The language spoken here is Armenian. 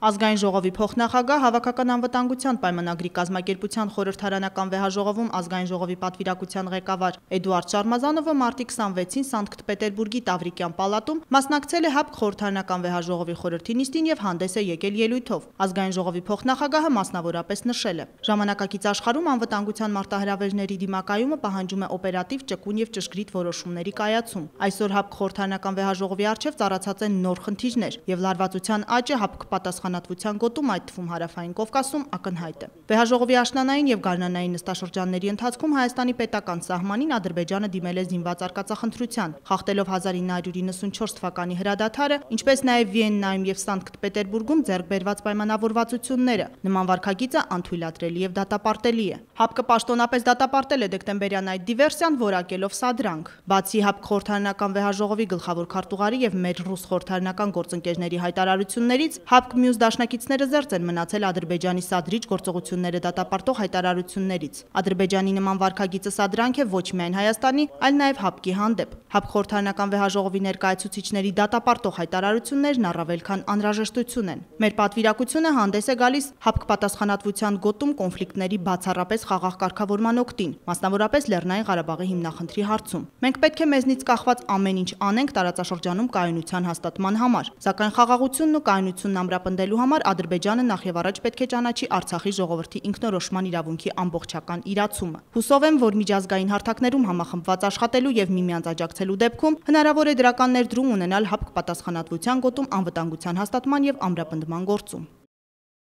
Ազգային ժողովի փոխնախագահ հավաքական անվտանգության պայմանագրի կազմակերպության խորհրդարանական վեհաժողովում ազգային ժողովի պատվիրակության ղեկավար Էդուարդ Շարմազանովը մարտի 26-ին Սանկտ Պետերբուրգի Տավրիկյան պալատում մասնակցել է ՀԱՊԿ խորհրդարանական վեհաժողովի խորհրդի նիստին եւ հանդես է եկել ելույթով։ Ազգային ժողովի փոխնախագահը մասնավորապես նշել է. ժամանակակից աշխարհում անվտանգության մարտահրավերների դիմակայումը պահանջում է օպերատիվ, ճկուն եւ ճշգրիտ որոշումների կայացում։ Այսօր ՀԱՊԿ խորհրդարանական վեհաժողովի առջեւ ծառացած են նոր խնդիրներ եւ լարվածության աճը ՀԱՊԿ պատասխանատվության գոտում, այդ թվում Հարավային Կովկասում, ակնհայտ է։ Վեհաժողովի աշնանային եւ գարնանային նստաշրջանների ընթացքում Հայաստանի պետական սահմանին Ադրբեջանը դիմել է զինված արկածախնդրության, խախտելով 1994 թվականի հրադադարը, ինչպես նաեւ Վիեննայում եւ Սանկտ Պետերբուրգում ձեռք բերված պայմանավորվածությունները։ Նման վարքագիծը անթույլատրելի եւ դատապարտելի է։ ՀԱՊԿ պաշտոնապես դատապարտել է դեկտեմբերյան այդ դիվերսիան, որակելով սադրանք։ Բացի ՀԱՊԿ խորհրդարանական վեհաժողովի գլխավոր քարտուղարի եւ մեր ռուս խորհրդարանական գործընկերների հայտարարություններից ՀԱՊԿ մյուս դաշնակիցները զերծ են մնացել Ադրբեջանի սադրիչ գործողությունները դատապարտող հայտարարություններից։ Ադրբեջանի նման վարքագիծը սադրանք է ոչ միայն Հայաստանի, այլ նաեւ ՀԱՊԿ-ի հանդեպ։ ՀԱՊԿ խորհրդարանական վեհաժողովի ներկայացուցիչների դատապարտող հայտարարություններն առավել քան անհրաժեշտություն են։ Մեր պատվիրակությունը հանդես է գալիս ՀԱՊԿ պատասխանատվության գոտում կոնֆլիկտների բացառապես խաղաղ կարգավորման օգտին, մասնավորապես Լեռնային Ղարաբաղի հիմնախնդրի հարցում։ Մենք պետք է մեզնից կախված ամեն ինչ անենք տարածաշրջանում կայունության հաստատման համար, սակայն խաղաղությունն ու կայունությունն ամրապնդելու համար Ադրբեջանը նախևառաջ պետք է ճանաչի Արցախի ժողովրդի ինքնորոշման իրավունքի ամբողջական իրացումը։ Հուսով եմ, որ միջազգային հարթակներում համախմբված աշխատելու եւ միմյանց աջակցելու դեպքում հնարավոր է դրական ներդրում ունենալ ՀԱՊԿ պատասխանատվության գոտում անվտանգության հաստատման եւ ամրապնդման գործում։